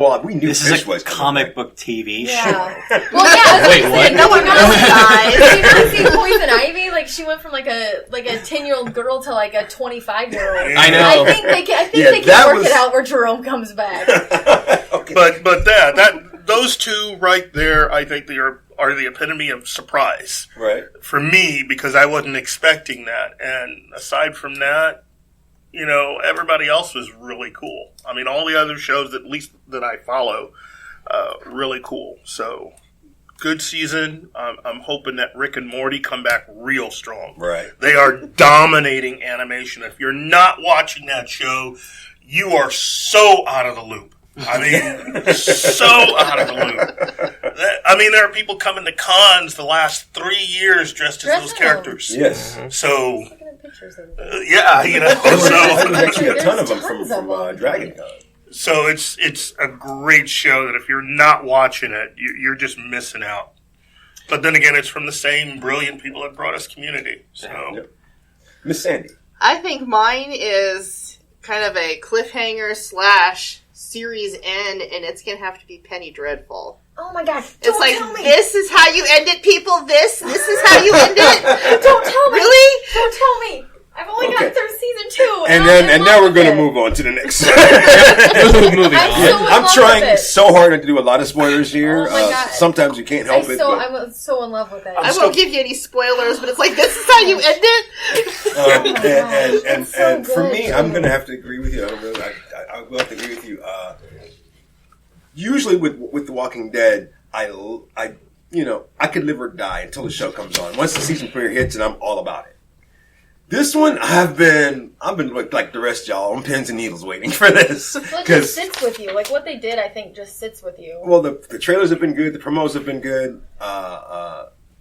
Well, we knew this Fish is a was comic book TV show. Well, yeah. Wait, what? No one knows, guys. Did you not see Poison Ivy? Like, she went from like a 10-year-old girl to like a 25-year-old. I know. I think they can work it out where Jerome comes back. Okay. But those two right there, I think they are the epitome of surprise. Right. For me, because I wasn't expecting that. And aside from that, everybody else was really cool. I mean, all the other shows, at least that I follow, really cool. So, good season. I'm hoping that Rick and Morty come back real strong. Right. They are dominating animation. If you're not watching that show, you are so out of the loop. I mean, so out of the loop. I mean, there are people coming to cons the last 3 years dressed as those characters. Yes. So, Pictures of yeah, There was actually a ton of them from Dragon Con. So it's a great show that if you're not watching it, you're just missing out. But then again, it's from the same brilliant people that brought us Community. So, Yep. Miss Sandy. I think mine is kind of a cliffhanger / series end, and it's going to have to be Penny Dreadful. Oh my god! It's like, this is how you end it, people. This is how you end it. Don't tell me. Really? Don't tell me. I've only got through season 2, And now we're going to move on to the next. I'm trying so hard not to do a lot of spoilers here. Oh my God. Sometimes you can't help it. I'm so in love with it. I won't give you any spoilers, but it's like, this is how you end it. And for me, I'm going to have to agree with you. I will have to agree with you. Usually with The Walking Dead, I could live or die until the show comes on. Once the season premiere hits, and I'm all about it. This one, I've been like the rest of y'all on pins and needles waiting for this. Well, it just sits with you. Like what they did, I think, just sits with you. Well, the trailers have been good. The promos have been good.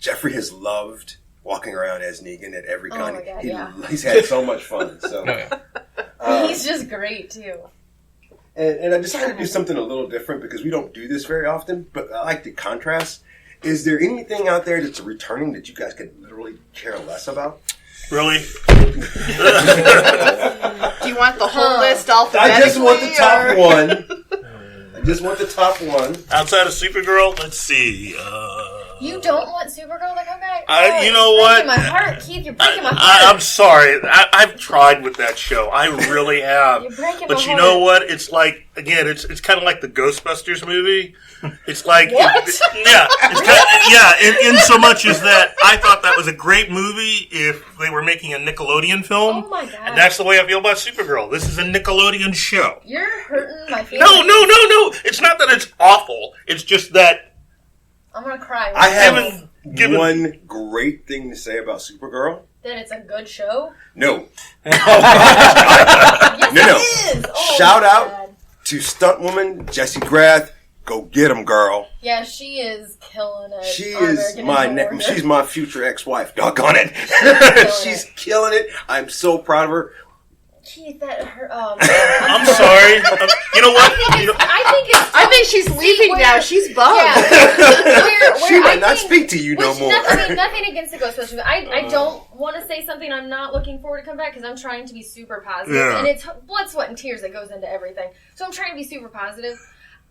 Jeffrey has loved walking around as Negan at every con. Oh my God, He's had so much fun. So he's just great too. And I decided to do something a little different because we don't do this very often. But I like the contrast. Is there anything out there that's returning that you guys could literally care less about? really? Do you want the whole list alphabetically? I just want the top one. I just want the top one. Outside of Supergirl, let's see. You don't want Supergirl to come back? You know what? My heart, Keith, you're breaking my heart. I'm sorry. I've tried with that show. I really have. You're breaking but my you heart. know what? It's like, again, it's kind of like the Ghostbusters movie. It's like, What? in so much as that I thought that was a great movie if they were making a Nickelodeon film. Oh my God. And that's the way I feel about Supergirl. This is a Nickelodeon show. You're hurting my feelings. No. It's not that it's awful. It's just that I'm going to cry. I have one great thing to say about Supergirl. That it's a good show? No. Yes, No. it is. Oh, Shout my out God. to stunt woman Jessie Grath. Go get 'em, girl. Yeah, she is killing it. She on is American Warrior. she's my future ex-wife. Doggone it. She's killing it. I'm so proud of her. Keith, that her. I'm sorry. You know what? I think she's leaving now. She's bummed. Yeah. She might not speak to you no more. Nothing against the Ghostbusters. I don't want to say something I'm not looking forward to come back because I'm trying to be super positive. Yeah. And it's blood, sweat, and tears that goes into everything. So I'm trying to be super positive.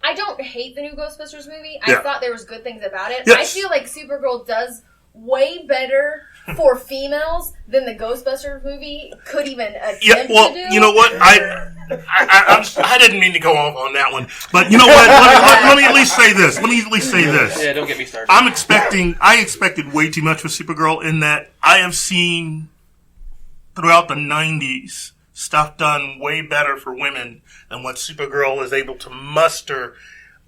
I don't hate the new Ghostbusters movie. I thought there was good things about it. Yes. I feel like Supergirl does way better for females than the Ghostbusters movie could even attempt to do. You know what? I didn't mean to go off on that one, but you know what? Let me at least say this. Yeah, don't get me started. I expected way too much with Supergirl in that I have seen throughout the 90s stuff done way better for women than what Supergirl is able to muster.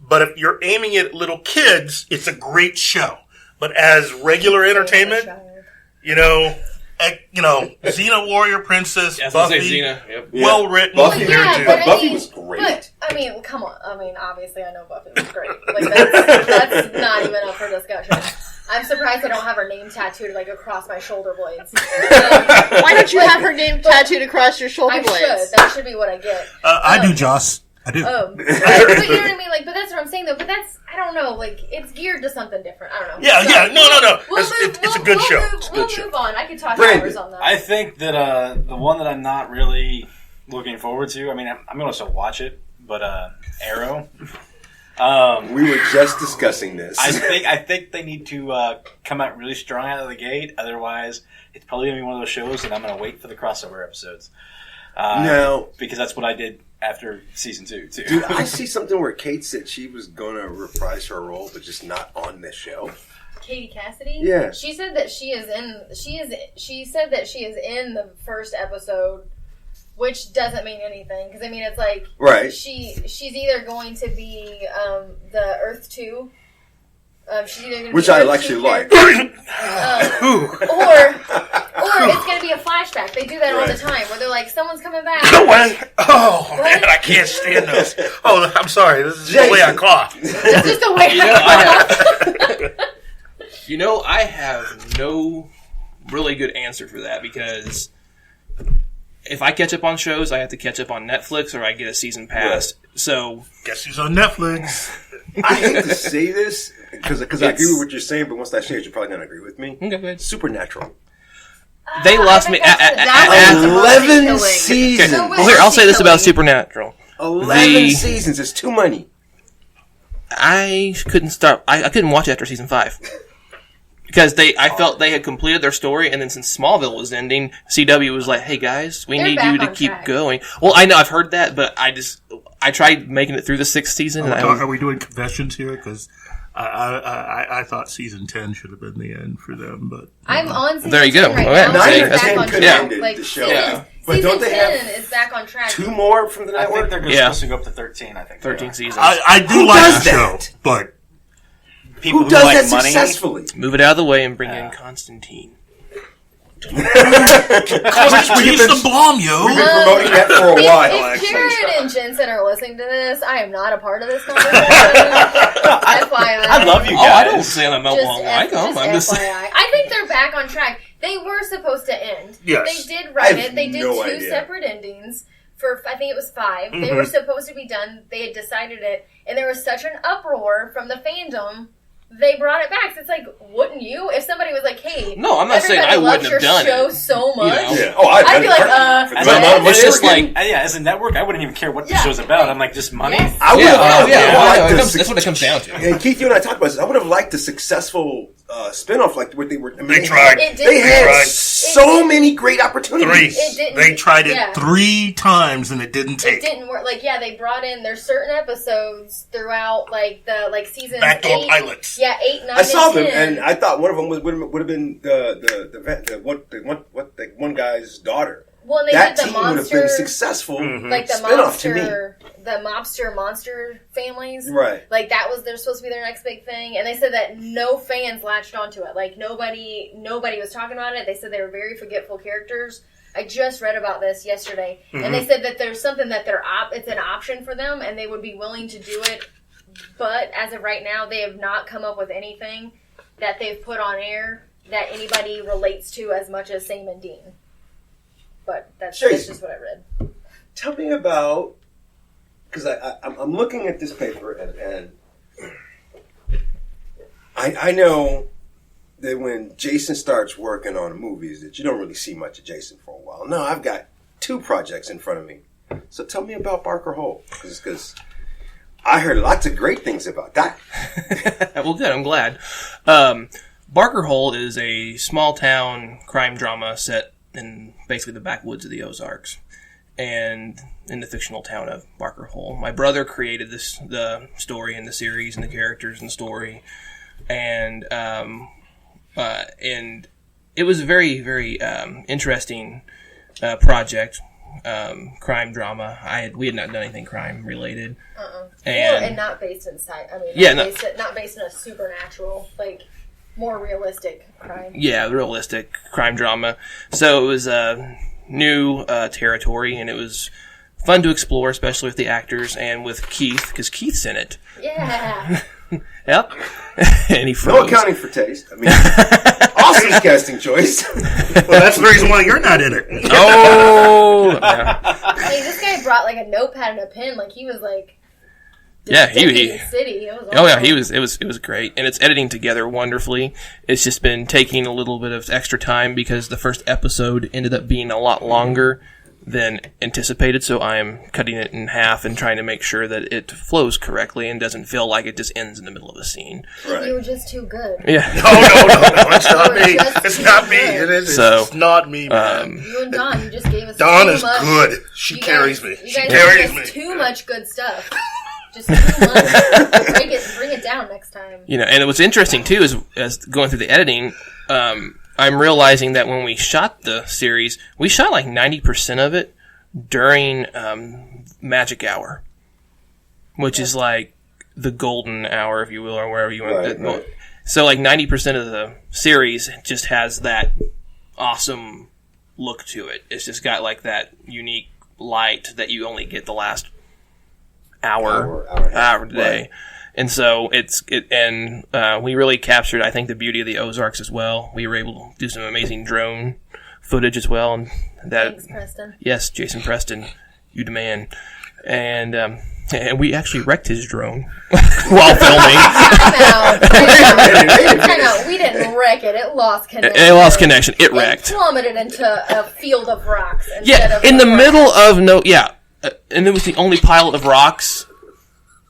But if you're aiming at little kids, it's a great show. But as regular entertainment, Xena Warrior Princess, Buffy, Yep. well written. Buffy, Buffy was great. But, come on. Obviously I know Buffy was great. Like, that's not even up for discussion. I'm surprised I don't have her name tattooed, across my shoulder blades. Why don't you have her name tattooed across your shoulder blades? I should. That should be what I get. I do, Joss. I do. But you know what I mean? But that's what I'm saying, though. But that's, I don't know, it's geared to something different. I don't know. Yeah. No. It's a good show. We'll move on. I could talk hours on that. I think that the one that I'm not really looking forward to, I'm going to still watch it, but Arrow, We were just discussing this. I think they need to come out really strong out of the gate. Otherwise, it's probably going to be one of those shows that I'm going to wait for the crossover episodes. No. Because that's what I did after season 2, too. Dude, I see something where Kate said she was going to reprise her role, but just not on this show. Katie Cassidy? Yeah. She said that she said that she is in the first episode, which doesn't mean anything. Because, I mean, it's like... Right. She's either going to be the Earth 2... she's either going to which be I Earth actually 2 like. Or it's going to be a flashback. They do that all the time, where they're like, someone's coming back. Man, I can't stand those. Oh, I'm sorry. This is the way I cough. This is the way I I have no really good answer for that because if I catch up on shows, I have to catch up on Netflix or I get a season pass. Right. So guess who's on Netflix? I hate to say this because I agree with what you're saying, but once I say it, you're probably going to agree with me. Okay, go ahead. Supernatural. They lost me at 11 seasons. Okay. Well, here, I'll say this about Supernatural. 11 seasons is too many. I couldn't start. I couldn't watch it after season 5 because I felt they had completed their story, and then since Smallville was ending, CW was like, "Hey guys, we need you to keep going." Well, I know I've heard that, but I tried making it through the 6th season. Are we doing confessions here? Because I thought season 10 should have been the end for them, but I'm on season there you go. 10 right Okay. now. That's back on could track. end Like, the show. Season, But season don't they 10 have is back on track. 2 more from the I network? think they're supposed to go up to 13, I think. 13 seasons. I do Who like does the show, that? but People Who does like that money. successfully? Move it out of the way and bring in Constantine. keep the bomb, yo. We've been promoting that for a while, If actually. Jared and Jensen are listening to this, I am not a part of this conversation. FYI. I love you Oh, I guys. don't say I'm a long like them. I'm just FYI. I think they're back on track. They were supposed to end. Yes. They did write I have it. They did no 2 idea. separate endings. For I think it was 5. They were supposed to be done. They had decided it, and there was such an uproar from the fandom. They brought it back. So it's like, wouldn't you? If somebody was like, "Hey, No, I'm not saying I everybody wouldn't have loves done your show it. so much," Yeah. Oh, I'd be like, It's just like as a network, I wouldn't even care what the show's about. I'm like, just money. Yes. I would have that's what it comes down to. And Keith, you and I talked about this. I would have liked a successful spinoff like what they were. I mean, They tried. It They didn't had work. so many great opportunities. 3. It didn't- They tried it yeah. 3 times and it didn't It take. didn't work. Like, yeah, they brought in there's certain episodes throughout, like seasons Backdoor 8, pilots. Yeah, 8, 9, I saw and them, 10. and I thought one of them would have been the one guy's daughter. Well, and they That did the team would have been monster, successful. like the spinoff to me. monster families. Right. Like they're supposed to be their next big thing, and they said that no fans latched onto it. Like nobody was talking about it. They said they were very forgetful characters. I just read about this yesterday, and they said that there's something that it's an option for them, and they would be willing to do it. But as of right now, they have not come up with anything that they've put on air that anybody relates to as much as Sam and Dean. But that's just what I read. Tell me about, because I'm looking at this paper and I know that when Jason starts working on movies that you don't really see much of Jason for a while. No, I've got 2 projects in front of me. So tell me about Barker Hole, because I heard lots of great things about that. Well, good. I'm glad. Barker Hole is a small town crime drama set in basically the backwoods of the Ozarks, and in the fictional town of Barker Hole. My brother created the story and the series and the characters and the story, and it was a very, very interesting project. Crime drama. We had not done anything crime related, and not based in not based in a supernatural, like more realistic crime. Yeah, realistic crime drama. So it was new territory, and it was fun to explore, especially with the actors and with Keith, because Keith's in it. Yeah. Yep. And he froze. No accounting for taste. I mean, awesome casting choice. Well, that's the reason why you're not in it. Oh! Yeah. I mean, this guy brought like a notepad and a pen, like he was like. Yeah, he city. It was Oh yeah, awesome. it was great, and it's editing together wonderfully. It's just been taking a little bit of extra time because the first episode ended up being a lot longer than anticipated, so I am cutting it in half and trying to make sure that it flows correctly and doesn't feel like it just ends in the middle of a scene. Right. You were just too good. Yeah. No, it's not me. It's not me. It's not me, man. You and Dawn, you just gave us Dawn too is much. good. She carries me. You She guys carries gave me. us too much good stuff. Just too much. Bring it down next time. You know, and what's interesting too is as going through the editing, I'm realizing that when we shot the series, we shot like 90% of it during Magic Hour, which is like the golden hour, if you will, or wherever you want. Right. So like 90% of the series just has that awesome look to it. It's just got like that unique light that you only get the last hour today. Right. And so we really captured, I think, the beauty of the Ozarks as well. We were able to do some amazing drone footage as well, and that. Thanks, Preston. Yes, Jason Preston, you the man. And we actually wrecked his drone while filming. Time out. We didn't wreck it. It lost connection. It lost connection. It wrecked. It plummeted into a field of rocks. Yeah, in the middle of and it was the only pile of rocks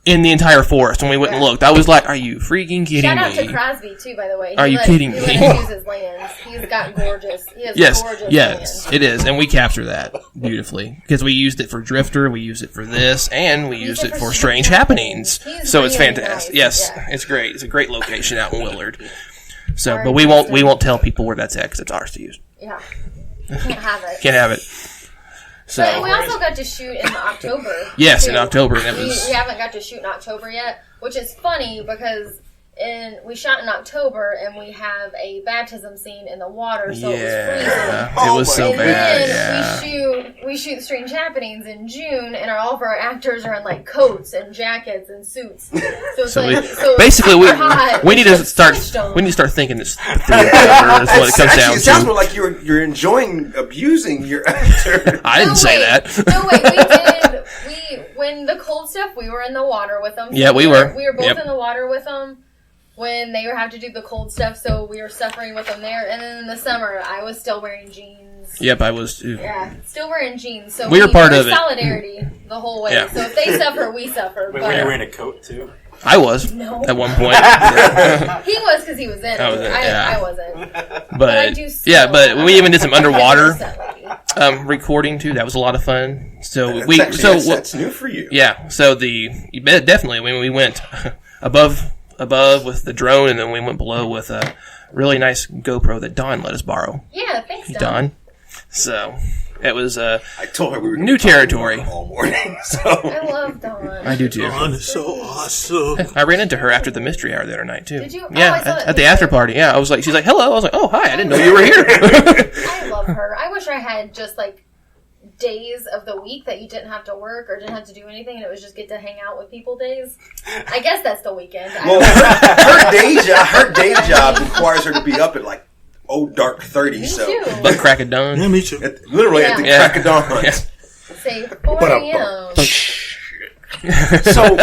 in the entire forest when we went and looked. I was like, are you freaking kidding me? Shout out to Crosby, too, by the way. Are you kidding me? He let us use his lands. He's got gorgeous. He has gorgeous lands. It is. And we capture that beautifully. Because we used it for Drifter, we used it for this, and we used it for Strange Happenings. So it's fantastic. Nice. Yes, it's great. It's a great location out in Willard. So, Our but we won't tell people where that's at because it's ours to use. Yeah. Can't have it. Can't have it. So. But we also got to shoot in October. Yes, too. in October. We haven't got to shoot in October yet, which is funny because we shot in October and we have a baptism scene in the water, so it was freezing. It was so bad. Then we shoot Strange Happenings in June, and all of our actors are in like coats and jackets and suits. So it's basically we need to start thinking this through. Is what it comes down to. It sounds more like you're enjoying abusing your actor. I didn't say that. No way, we did. When the cold stuff, we were in the water with them. So yeah, we were. We were both in the water with them when they have to do the cold stuff, so we were suffering with them there. And then in the summer, I was still wearing jeans. Yep, I was too. Yeah, still wearing jeans. So we were part of it. Solidarity the whole way. Yeah. So if they suffer, we suffer. Wait, were you wearing a coat too? I was at one point. He was because he was in it. I wasn't. But we even did some underwater recording too. That was a lot of fun. So that's new for you. Yeah. So definitely when we went above with the drone, and then we went below with a really nice GoPro that Dawn let us borrow. Yeah, thanks, Dawn. So it was I told her we were new territory all morning. So I love Dawn. I do too. Dawn is so awesome. I ran into her after the mystery hour the other night too. Did you? Yeah, at the after party. Yeah, I was like, she's like, hello. I was like, oh hi, I didn't know you were here. I love her. I wish I had just like days of the week that you didn't have to work or didn't have to do anything, and it was just get to hang out with people days. I guess that's the weekend. Well, her day job requires her to be up at like dark 30. Me so too. But crack of dawn. Yeah, me too. Literally at the crack of dawn. Yeah. Say 4 a.m. So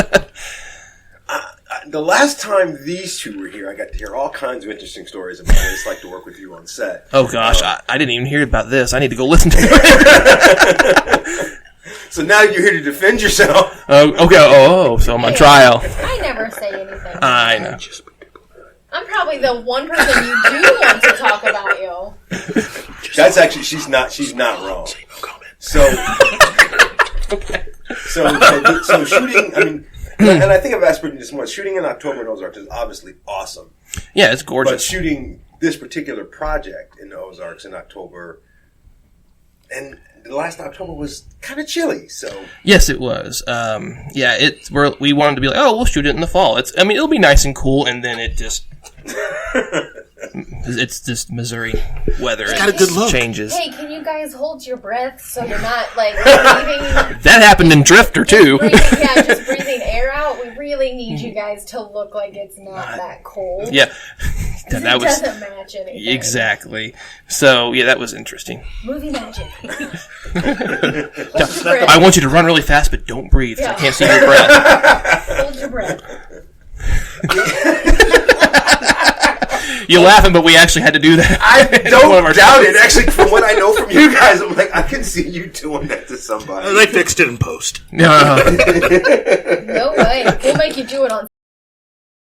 the last time these two were here, I got to hear all kinds of interesting stories about what it's like to work with you on set. Oh gosh, I didn't even hear about this. I need to go listen to it. So now you're here to defend yourself. Okay. So I'm on trial. I never say anything. I know. I'm probably the one person you do want to talk about you. That's actually she's not wrong. Say no comment. So shooting. I mean, and I think I've asked Brittany this morning. Shooting in October in Ozarks is obviously awesome. Yeah, it's gorgeous. But shooting this particular project in the Ozarks in October, and the last October was kind of chilly. So yes, it was. We wanted to be like, we'll shoot it in the fall. It'll be nice and cool, and then it just. It's just Missouri weather. It's got a good look. Changes. Hey, can you guys hold your breath so you're not like breathing? That happened in Drifter too. Just breathing air out. We really need you guys to look like it's not that cold. Yeah, it doesn't match anything. Exactly. So yeah, that was interesting. Movie magic. I want you to run really fast, but don't breathe. Yeah. I can't see your breath. Hold your breath. You're laughing, but we actually had to do that. I One of don't our doubt shows. it. Actually, from what I know from you guys, I'm like, I can see you doing that to somebody. They fixed it in post. No. No way. We'll make you do it on